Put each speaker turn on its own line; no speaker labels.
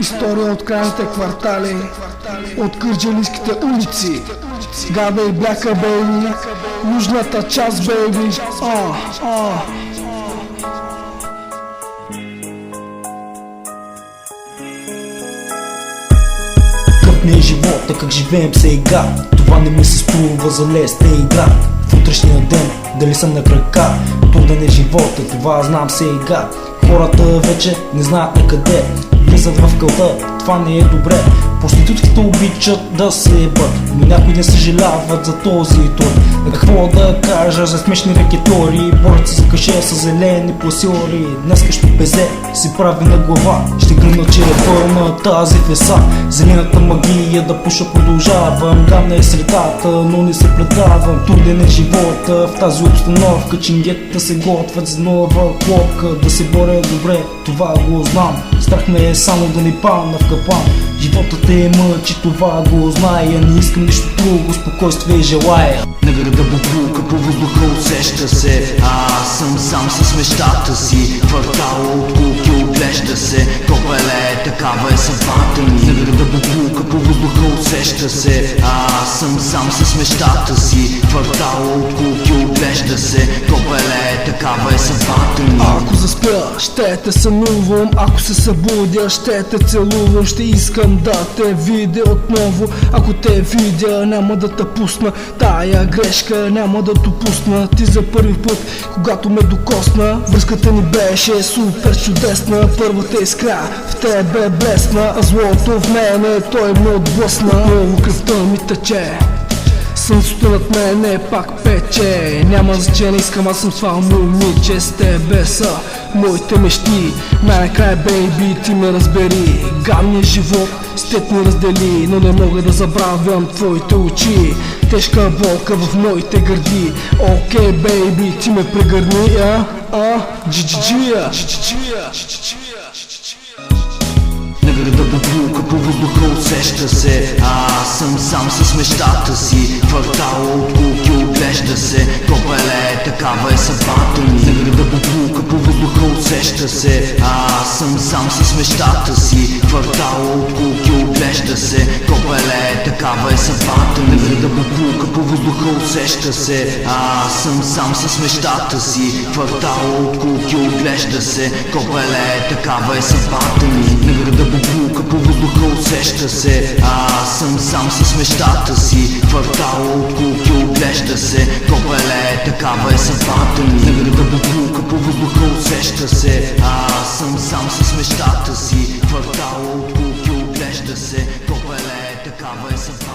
История от крайните квартали, от кърджалийските улици. Гада и бляка, бейби, южната част, бейби.
Какъв не е живота, как живеем сега? Това не ми се струва за леста игра. В утрешния ден, дали съм на крака? Труден е живота, това знам сега. Хората вече не знаят на къде влизат в кълта, това не е добре. Проститутките обичат да се ебат, но някои не съжаляват за този труд. Какво да кажа за смешни рекетори, борят се за каше с зелени пласиори. Днес като безе си прави на глава, ще гръмна, че е пълна тази феса. Зелената магия да пуша продължавам. Гадна е средата, но не се предавам. Труден е живота в тази обстановка, чингетата се готвят за нова клопка. Да се боря добре, това го знам. Страх ме е само да не падна в капан. Животът е мъчи, това го зная. Не искам нищо друго, спокойствие желая.
На града буклука по въздуха усеща се. Аз съм сам с мечтата си. Квартала от куки оглежда се. Копеле, такава е съдбата ми. На града буклука по въздуха усеща се. Аз съм сам с мечтата си. Квартала от куки оглежда се. Копеле, такава е съдбата ми.
Ако заспя, ще те сънувам. Ако се събудя, ще те целувам. Ще искам да те видя отново. Ако те видя, няма да те пусна. Тая грешка няма да допусна. Ти за първи път, когато ме докосна, връзката ни беше супер чудесна. Първата искра в тебе блесна, а злото в мене той ме отблъсна. Отново кръвта ми тече, слънцето над мене пак пече. Няма значение, искам, аз съм това момиче. С тебе са моите мечти. Най-накрая, бейби, ти ме разбери. Гадният живот с теб ни раздели, но не мога да забравям твоите очи. Тежка болка в моите гърди. Окей, бейби, ти ме прегърни. Джиджия.
На града буклука по въздуха усеща се. Аз съм сам с мечтата си. Квартала от куки оглежда се. Копеле, такава е съдбата ми. На града буклука по въздуха усеща се. Аз съм сам с мечтата си. Квартала от куки оглежда се. Копеле, такава е съдбата ми. На града буклука по въздуха усеща се. Аз съм сам с мечтата си. Квартала от куки оглежда се. Копеле, такава е съдбата ми. На града буклука по въздуха усеща се. Аз съм сам с мечтата си. Квартала от куки оглежда се. Копеле, такава е съдбата ми. На града буклука по въздуха усеща се. Аз съм сам с мечтата си. Квартала от куки оглежда се. Копеле, такава е съдбата ми.